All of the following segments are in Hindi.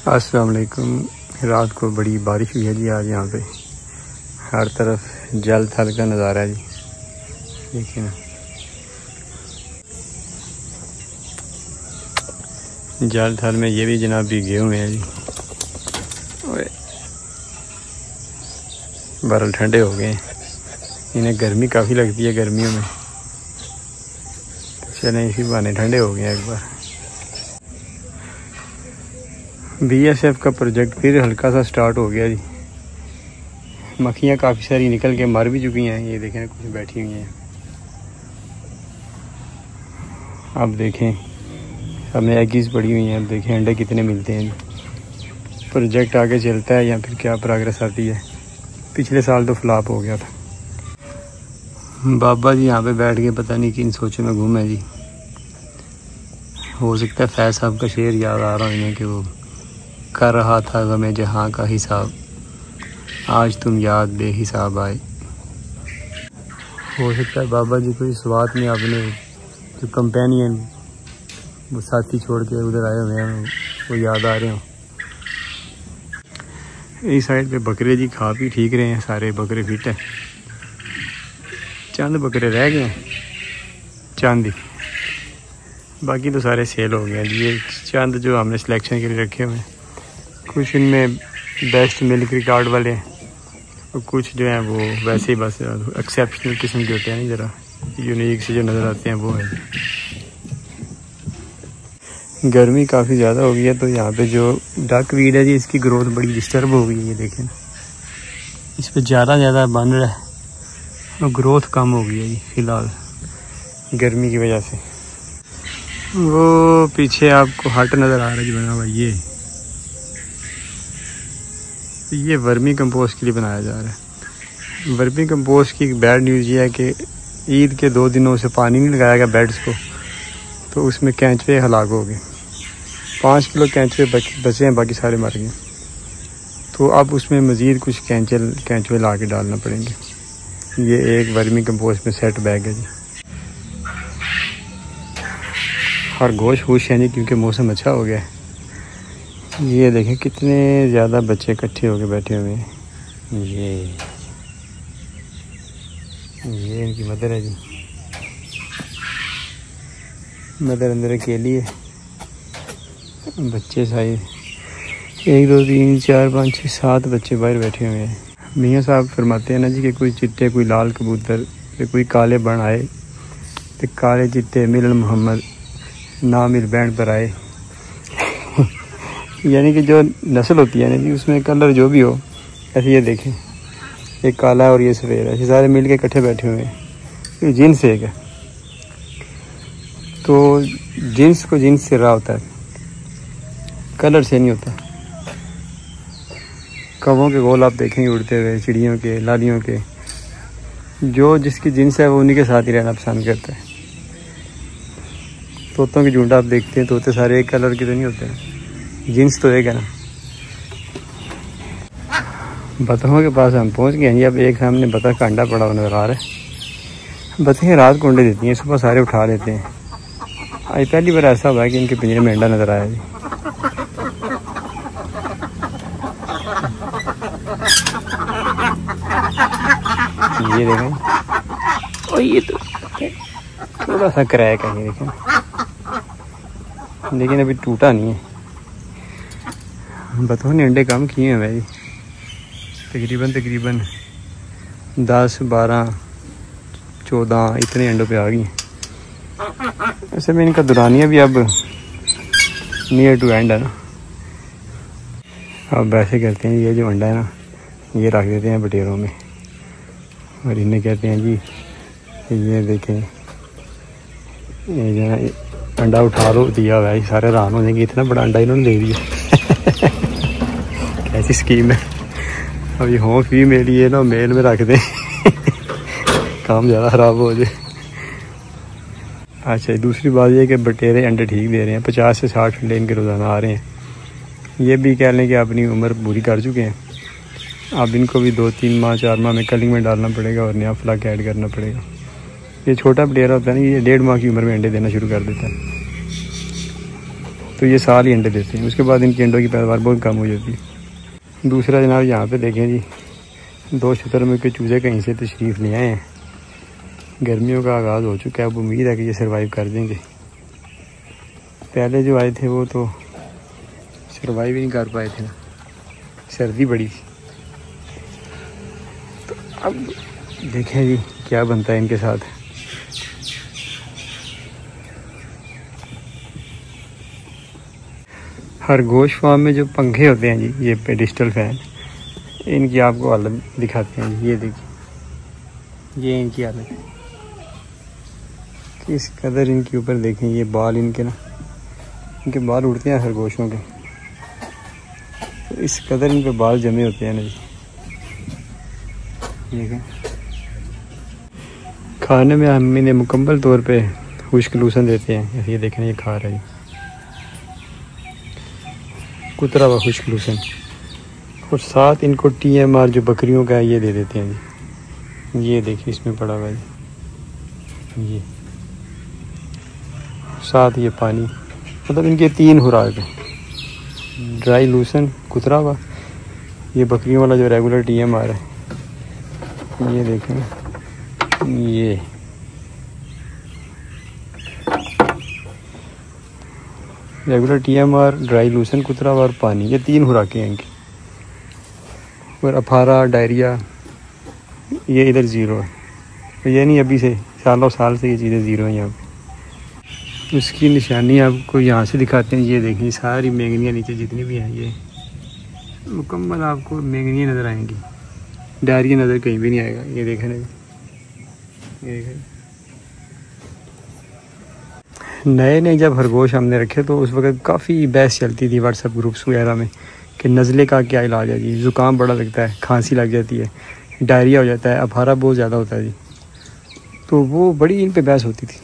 अस्सलाम वालेकुम। रात को बड़ी बारिश हुई है जी आज यहाँ पे, हर तरफ जल थल का नज़ारा है जी। देखिए ना, जल थल में ये भी जनाब भीगे हुए हैं जी। बरल ठंडे हो गए हैं, इन्हें गर्मी काफ़ी लगती है गर्मियों में, चलें इसी बहाने ठंडे हो गए एक बार। BSF का प्रोजेक्ट फिर हल्का सा स्टार्ट हो गया जी। मक्खियाँ काफ़ी सारी निकल के मर भी चुकी हैं, ये देखें कुछ बैठी हुई हैं। अब देखें हमें एग्स पड़ी हुई हैं, अब देखें अंडे कितने मिलते हैं जी। प्रोजेक्ट आगे चलता है या फिर क्या प्रोग्रेस आती है। पिछले साल तो फ्लॉप हो गया था। बाबा जी यहाँ पे बैठ के पता नहीं किन सोचों में घूमे जी। हो सकता है फैज साहब का शेर याद आ रहा है इन्हें कि वो कर रहा था गमे जहाँ का हिसाब, आज तुम याद बेहिसाब आए। हो सकता है बाबा जी को इस बात में अपने जो कंपेनियन वो साथी छोड़ के उधर आए हुए हैं वो याद आ रहे हों। इस साइड पे बकरे जी खा पी ठीक रहे हैं, सारे बकरे फिट हैं। चंद बकरे रह गए हैं, चंद ही, बाकी तो सारे सेल हो गए हैं जी। ये चंद जो हमने सिलेक्शन के लिए रखे हुए हैं, कुछ इनमें बेस्ट मिल्क रिकॉर्ड वाले हैं और कुछ जो हैं वो वैसे ही बस एक्सेप्शनल किस्म के होते हैं, ज़रा यूनिक से जो नज़र आते हैं वो है। गर्मी काफ़ी ज़्यादा हो गई है तो यहाँ पे जो डक वीड है जी इसकी ग्रोथ बड़ी डिस्टर्ब हो गई है। ये देखें इस पर ज़्यादा बन रहा है और ग्रोथ कम हो गई है जी फ़िलहाल गर्मी की वजह से। वो पीछे आपको हट नज़र आ रहा है जी बना हुआ, ये वर्मी कंपोस्ट के लिए बनाया जा रहा है। वर्मी कंपोस्ट की बैड न्यूज़ ये है कि ईद के 2 दिनों से पानी नहीं लगाया गया बेड्स को, तो उसमें कैंचवे हलाक हो गए। 5 किलो कैंचवे बचे हैं, बाकी सारे मर गए। तो अब उसमें मज़ीद कुछ कैंचवे ला के डालना पड़ेंगे। ये एक वर्मी कंपोस्ट में सेट बैग है जी। खरगोश खुश हैं जी क्योंकि मौसम अच्छा हो गया है। ये देखें कितने ज़्यादा बच्चे इकट्ठे होके बैठे हुए हैं। ये इनकी मदर है जी, मदर अंदर अकेली है, बच्चे साइज 1 2 3 4 5 6 7 बच्चे बाहर बैठे हुए हैं। मियाँ साहब फरमाते हैं ना जी कि कोई चिट्टे कोई लाल कबूतर कोई काले बन आए तो काले चिट्टे मिलन मोहम्मद ना मिल बैंड पर आए। यानी कि जो नस्ल होती है ना जी उसमें कलर जो भी हो, ऐसे ये देखें एक काला है और ये सफ़ेद है, ये सारे मिल के इकट्ठे बैठे हुए हैं। ये जिन्स एक है, तो जिन्स को जिन्स से रहा होता है, कलर से नहीं होता। कौवों के गोल आप देखेंगे उड़ते हुए, चिड़ियों के, लालियों के, जो जिसकी जिन्स है वो उन्हीं के साथ ही रहना पसंद करता है। तोतों की झुंड आप देखते हैं, तोते सारे एक कलर के तो नहीं होते हैं, जिन्स तो एक है ना। बतखों के पास हम पहुंच गए हैं। अब एक सामने बतख का अंडा पड़ा हुआ नज़र आ रहा है। बतखें रात को अंडे देती हैं, सुबह सारे उठा लेते हैं। आज पहली बार ऐसा हुआ है कि इनके पिंजरे में अंडा नज़र आया जी। ये देखें, और ये तो थोड़ा सा क्रैक है, ये देखें, लेकिन अभी टूटा नहीं है। बतखों ने अंडे कम किए हैं भाई, तकरीबन 10 12 14 इतने अंडों पे आ गई। ऐसे में इनका दुरानिया भी अब नियर टू एंड है ना। अब ऐसे करते हैं, ये जो अंडा है ना ये रख देते हैं बटेरों में और इन्हें कहते हैं जी ये देखें ये जो है अंडा उठा लो, दिया हुआ है, सारे हैरान हो जाएंगे इतना बड़ा अंडा इन्होंने दे दिया। कैसी स्कीम है। अब ये हो फीमेल ये ना मेल में रख दें काम ज़्यादा ख़राब हो जाए। अच्छा दूसरी बात ये कि बटेरे अंडे ठीक दे रहे हैं, 50 से 60 अंडे इनके रोज़ाना आ रहे हैं। ये भी कह लें कि अपनी उम्र पूरी कर चुके हैं। अब इनको भी 2 3 माह 4 माह में कलिंग में डालना पड़ेगा और नया फ्लक ऐड करना पड़ेगा। ये छोटा बटेरा होता है ना, ये 1.5 माह की उम्र में अंडे देना शुरू कर देता है। तो ये साल ही अंडे देते हैं, उसके बाद इनकी अंडों की पैदावार बहुत कम हो जाती है। दूसरा जनाब यहाँ पे देखें जी, 2 शुतुरमुर्ग के चूज़े कहीं से तशरीफ़ ले आए हैं। गर्मियों का आगाज़ हो चुका है, अब उम्मीद है कि ये सर्वाइव कर देंगे। पहले जो आए थे वो तो सर्वाइव ही नहीं कर पाए थे ना, सर्दी बड़ी थी। तो अब देखें जी क्या बनता है इनके साथ। खरगोश फार्म में जो पंखे होते हैं जी, ये पेडिस्टल फैन, इनकी आपको हालत दिखाते हैं। ये देखिए, ये इनकी हालत है, किस कदर इनके ऊपर देखें ये बाल, इनके ना, इनके बाल उड़ते हैं खरगोशों के, तो इस कदर इन पे बाल जमे होते हैं ना जी। देखें, खाने में हम इन्हें मुकम्मल तौर पे खुश्क लूसन देते हैं। ये देखें, ये खा रहा है कुतरा व खुश्क लूसन, और साथ इनको TMR जो बकरियों का है ये दे देते हैं जी। ये देखिए इसमें पड़ा हुआ है, ये साथ ये पानी, मतलब इनके 3 खुराक है, ड्राई लूसन, कुतरा हुआ, ये बकरियों वाला जो रेगुलर TMR है। ये देखें, ये रेगुलर TMR, ड्राई लूसन, कुतरा और पानी, ये 3 खुराकें हैं इनकी। और अफारा, डायरिया ये इधर ज़ीरो है, तो ये नहीं अभी से सालों साल से ये चीज़ें ज़ीरो हैं यहाँ पे। उसकी निशानी आपको यहाँ से दिखाते हैं। ये देखिए सारी मेंगनियाँ नीचे जितनी भी हैं, ये मुकम्मल आपको मेंगनियाँ नज़र आएंगी, डायरिया नज़र कहीं भी नहीं आएगा। ये देखें ना, ये देखें। नए जब खरगोश हमने रखे तो उस वक्त काफ़ी बहस चलती थी व्हाट्सएप ग्रुप्स वगैरह में कि नज़ले का क्या इलाज है जी, ज़ुकाम बड़ा लगता है, खांसी लग जाती है, डायरिया हो जाता है, अफारा बहुत ज़्यादा होता है जी। तो वो बड़ी इन पे बहस होती थी।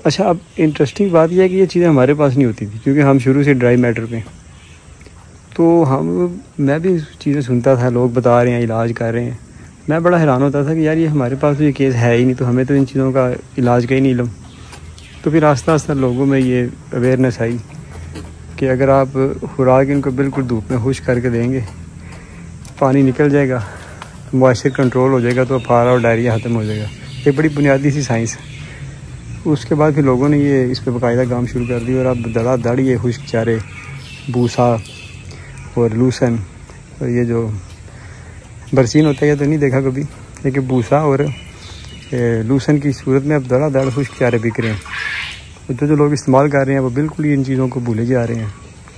अच्छा, अब इंटरेस्टिंग बात यह है कि ये चीज़ें हमारे पास नहीं होती थी, क्योंकि हम शुरू से ड्राई मैटर पे, तो मैं भी चीज़ें सुनता था, लोग बता रहे हैं, इलाज कर रहे हैं, मैं बड़ा हैरान होता था कि यार ये हमारे पास तो ये केस है ही नहीं, तो हमें तो इन चीज़ों का इलाज का ही नहीं इल्म। तो फिर आस्ता आस्ता लोगों में ये अवेयरनेस आई कि अगर आप खुराक इनको बिल्कुल धूप में खुश करके देंगे, पानी निकल जाएगा, मॉइस्चर कंट्रोल हो जाएगा, तो अफारा और डायरिया ख़त्म हो जाएगा। ये बड़ी बुनियादी सी साइंस है। उसके बाद फिर लोगों ने ये इस पर बाकायदा काम शुरू कर दिया, और अब धड़ाधड़ ये खुश्क चारे, भूसा और लूसन, और ये जो बरसीन होता है ये तो नहीं देखा कभी, लेकिन भूसा और लूसन की सूरत में अब धड़ाधड़ खुश्क चारे बिक रहे हैं। तो जो लोग इस्तेमाल कर रहे हैं वो बिल्कुल ही इन चीज़ों को भूले जा रहे हैं,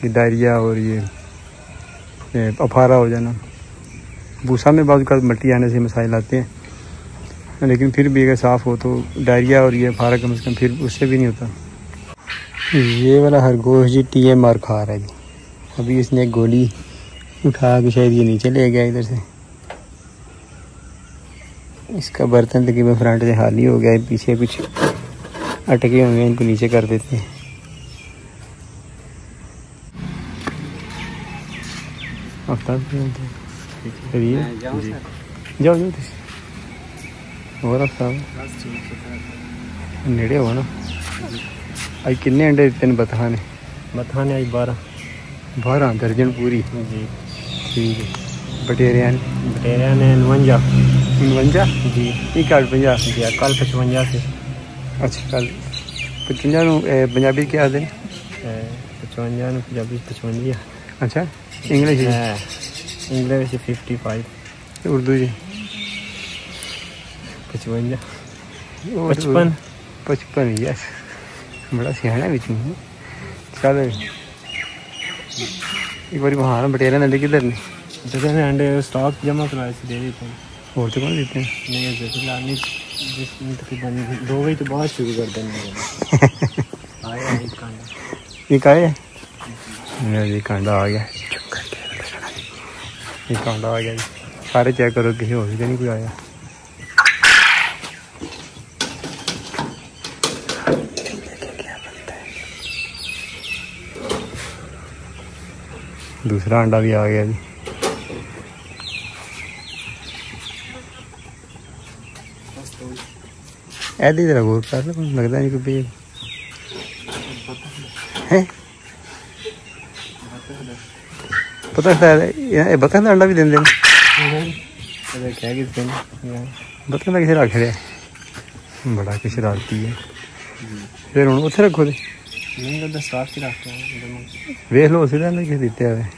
ये डायरिया और ये अफारा हो जाना। भूसा में बाद मट्टी आने से मसाइल आते हैं, लेकिन फिर भी अगर साफ़ हो तो डायरिया और ये अफारा कम से कम फिर उससे भी नहीं होता। ये वाला खरगोश जी TMR खा रहा है जी। अभी इसने एक गोली उठा के शायद ये नीचे ले गया इधर से। इसका बर्तन तकरीबन फ्रंट से खाली हो गया है, पीछे कुछ अटके होंगे, इनको नीचे कर देते हैं। जाओ और नेड़े हो ना। आज किन्ने अंडे दिते बतखा ने? बतखा ने 12 दर्जन पूरी जी। ठीक है। बटेरिया ने 49 जी। ये कल 50 जी, कल 55 से। अच्छा, कल 55 पंजाबी क्या आते हैं? 55 पंजाबी 55। अच्छा, इंग्लिश 55, उर्दू जी 55 55। यस, बड़ा सियाना बिच में। चल एक बार वहाँ ना बटेरिया ने किधर ने अंडे स्टॉक जमा कराए से दे देते हैं। और तो कौन देते हैं? नहीं, फिलहाल तकरीबन 2 बजे तो बहुत शुरू कर देंगे। ये का है? ये कांडा आ गया, ये कांडा आ गया जी। सारे चेक करो किसी और से नहीं कोई आया। दूसरा अंडा भी आ गया जी। ऐसी तरह गौर कर लो, लगता नहीं कोई है। पता है बता अंडा भी देंगे क्या किसने बता किसे रख रहा बड़ा कुछ शरारती है। फिर हूँ उत्थे रखो दे वेख लो उसे किस दिते है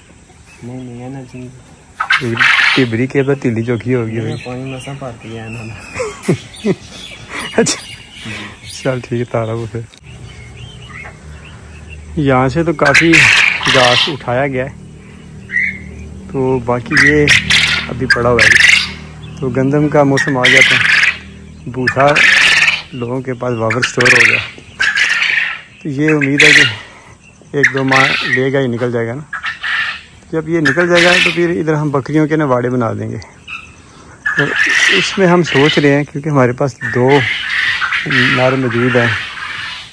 टिबरी के ढीली चौकी होगी। अच्छा चल ठीक है तारा वो फिर यहाँ से तो काफ़ी घास उठाया गया है तो बाकी ये अभी पड़ा हुआ है। तो गंदम का मौसम आ गया था भूसा लोगों के पास वापस स्टोर हो गया तो ये उम्मीद है कि 1-2 माह लेगा ही निकल जाएगा ना। जब ये निकल जाएगा तो फिर इधर हम बकरियों के ना वाड़े बना देंगे। तो इसमें हम सोच रहे हैं क्योंकि हमारे पास 2 नार मौजूद हैं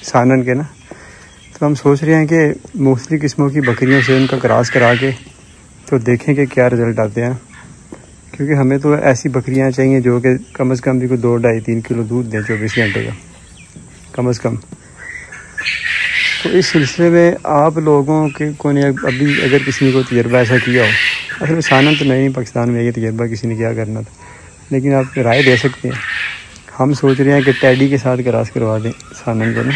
सानन के ना तो हम सोच रहे हैं कि मुख्तलिफ़ किस्मों की बकरियों से उनका क्रॉस करा के तो देखें कि क्या रिज़ल्ट आते हैं। क्योंकि हमें तो ऐसी बकरियां चाहिए जो कि कम से कम भी कोई 2-2.5-3 किलो दूध दें 24 घंटे का कम से कम। तो इस सिलसिले में आप लोगों के को ने अभी अगर किसी ने कोई तजर्बा ऐसा किया हो, असल में सानन तो नहीं पाकिस्तान में ये तजर्बा किसी ने क्या करना था, लेकिन आप राय दे सकते हैं। हम सोच रहे हैं कि टैडी के साथ क्रॉस करवा दें सानन को ना।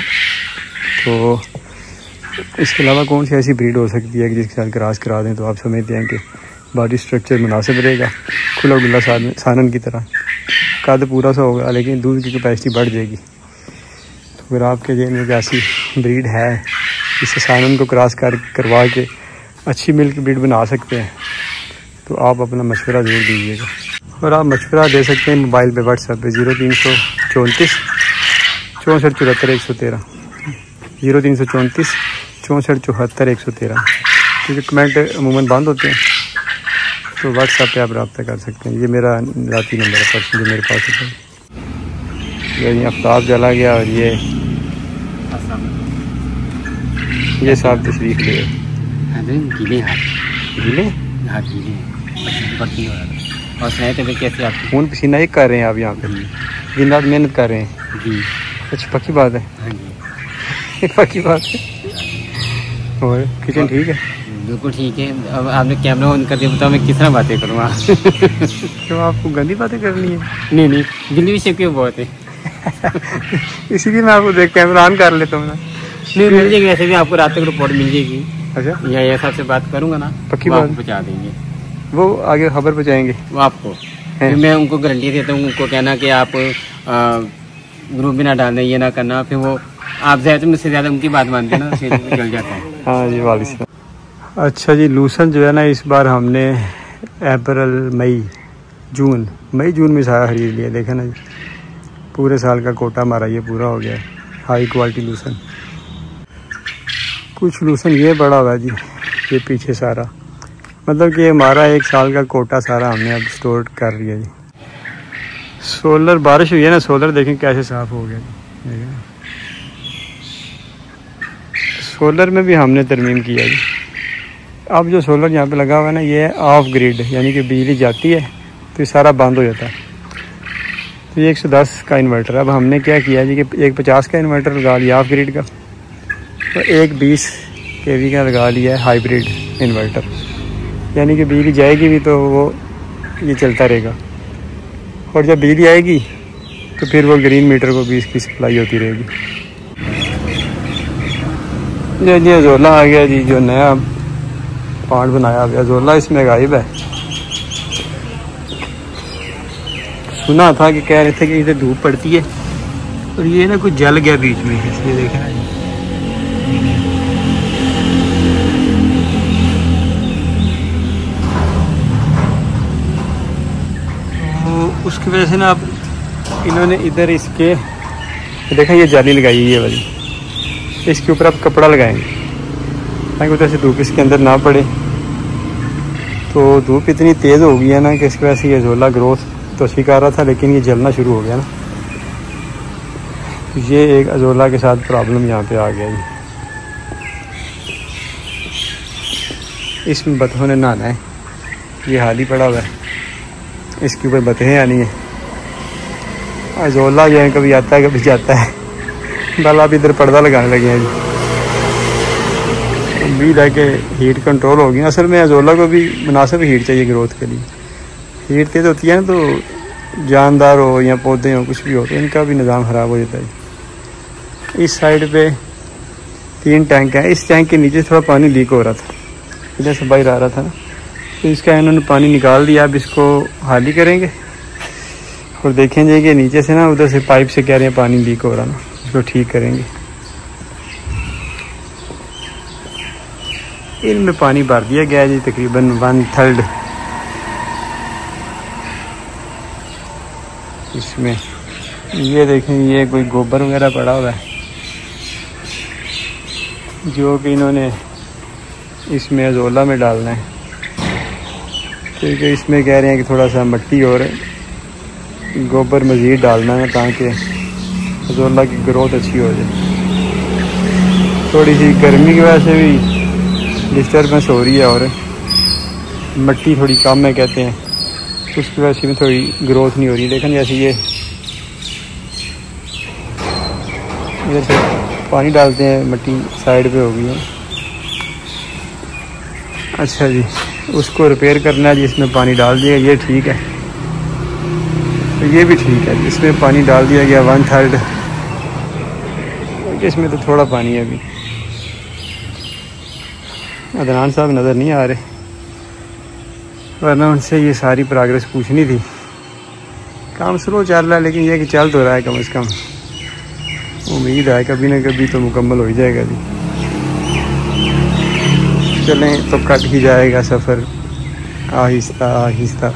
तो इसके अलावा कौन सी ऐसी ब्रीड हो सकती है कि जिसके साथ क्रॉस करा दें तो आप समझते हैं कि बॉडी स्ट्रक्चर मुनासिब रहेगा, खुला गुला सानन की तरह कद पूरा सा होगा लेकिन दूध की कैपेसिटी बढ़ जाएगी। तो अगर आपके जेब में ऐसी ब्रीड है जिससे सानन को क्रॉस करवा के अच्छी मिल्क ब्रीड बना सकते हैं तो आप अपना मशवरा ज़रूर दीजिएगा। और आप मशवरा दे सकते हैं मोबाइल पे व्हाट्सएप पे 0334 64 74 113 0334 64 74 113 क्योंकि कमेंट अमूमन बंद होते हैं तो व्हाट्सएप पे आप रब्ता कर सकते हैं। ये मेरा ज़ाती नंबर है पर्सन जो मेरे पास है। ये आफ्ताब चला गया और ये साहब तशरीफ ले गीले और सुनाए कैसे आप खून पसीना एक कर रहे हैं आप यहाँ पे दिन रात मेहनत कर रहे हैं जी। अच्छा पक्की बात है पक्की बात है। और किचन ठीक है बिल्कुल ठीक है। अब आपने कैमरा ऑन कर दिया बताओ मैं किस तरह बातें करूँगा तो आपको गंदी बातें करनी है? नहीं दिल्ली विषय क्यों बहुत है इसीलिए मैं आपको देख कैमरा ऑन कर लेता हूँ ना। नहीं मिल जाएगी वैसे भी आपको रात तक रिपोर्ट मिल जाएगी। अच्छा या साहब से बात करूँगा ना पक्की बात पहुँचा देंगे वो आगे खबर पहुँचाएंगे वो आपको। फिर मैं उनको गारंटी देता हूँ उनको कहना कि आप ग्रुप भी ना डाल दें ये ना करना फिर वो आप ज़्यादा मुझसे ज़्यादा उनकी बात मानते हैं ना फिर चल जाता है। हाँ जी वाली। अच्छा जी लूसन जो है ना इस बार हमने अप्रैल मई जून में सारा खरीद लिया। देखा ना जी पूरे साल का कोटा हमारा ये पूरा हो गया है। हाई क्वालिटी लूसन। कुछ लूसन ये बड़ा हुआ जी ये पीछे सारा मतलब कि हमारा 1 साल का कोटा सारा हमने अब स्टोर कर लिया जी। सोलर बारिश हुई है ना सोलर देखें कैसे साफ़ हो गया जी। सोलर में भी हमने तरमीम किया जी। अब जो सोलर यहाँ पे लगा हुआ है ना ये ऑफ ग्रिड यानी कि बिजली जाती है तो ये सारा बंद हो जाता है। तो ये 110 का इन्वर्टर। अब हमने क्या किया जी कि एक 50 का इन्वर्टर लगा लिया ऑफ ग्रिड का तो एक 20 kV का लगा लिया है हाइब्रिड इन्वर्टर यानी कि बिजली जाएगी भी तो वो ये चलता रहेगा और जब बिजली आएगी तो फिर वो ग्रीन मीटर को भी इसकी सप्लाई होती रहेगी। ये अजोला आ गया जी जो नया पार्ट बनाया गया अजोला इसमें गायब है। सुना था कि कह रहे थे कि इधर धूप पड़ती है और ये ना कुछ जल गया बीच में इसलिए देखा जी। तो उसकी वजह से ना अब इन्होंने इधर इसके देखा ये जाली लगाई है ये वाली इसके ऊपर आप कपड़ा लगाएंगे ताकि उधर से धूप इसके अंदर ना पड़े। तो धूप इतनी तेज़ हो गई है ना कि इसकी वजह से ये अजोला ग्रोथ तो सिखा रहा था लेकिन ये जलना शुरू हो गया ना। ये एक अजोला के साथ प्रॉब्लम यहाँ पे आ गया जी। इसमें बतखों ने नहाना है ये हाल ही पड़ा हुआ है इसके ऊपर बतखें आनी है। अजोला जो है कभी आता है कभी जाता है। बल आप इधर पर्दा लगाने लगे हैं जी उम्मीद है कि हीट कंट्रोल होगी। असल में अज़ोला को भी मुनासिब हीट चाहिए ग्रोथ के लिए। हीट तेज़ होती है ना तो जानदार हो या पौधे हो कुछ भी हो तो इनका भी निज़ाम ख़राब हो जाता है। इस साइड पे 3 टैंक हैं। इस टैंक के नीचे थोड़ा पानी लीक हो रहा था, इधर से बाहर आ रहा था ना, तो इसका इन्होंने पानी निकाल दिया। अब इसको खाली करेंगे और देखेंगे कि नीचे से ना उधर से पाइप से कह रहे हैं पानी लीक हो रहा ना, इसको ठीक करेंगे। इनमें पानी भर दिया गया जी तकरीबन 1/3 इसमें। ये देखें ये कोई गोबर वगैरह पड़ा हुआ है जो कि इन्होंने इसमें अज़ोला में डालना है। क्योंकि इसमें कह रहे हैं कि थोड़ा सा मिट्टी और गोबर मज़ीद डालना है ताकि अज़ोला की ग्रोथ अच्छी हो जाए। थोड़ी सी गर्मी की वजह से भी डिस्टर्बेंस हो रही है और मिट्टी थोड़ी कम है कहते हैं, उसकी वजह से भी थोड़ी ग्रोथ नहीं हो रही। लेकिन जैसे ये इधर से पानी डालते हैं, मिट्टी साइड पे हो गई है। अच्छा जी, उसको रिपेयर करना है जी, इसमें पानी डाल दिया, ये ठीक है। तो ये भी ठीक है, इसमें पानी डाल दिया गया 1/3। इसमें तो थोड़ा पानी है अभी। अदनान साहब नज़र नहीं आ रहे, वरना उनसे ये सारी प्रोग्रेस पूछनी थी। काम स्लो चल रहा है लेकिन ये कि चल तो रहा है कम से कम। उम्मीद है कभी ना कभी तो मुकम्मल हो ही जाएगा जी। चलें तो कट ही जाएगा सफ़र आहिस्ता आहिस्ता।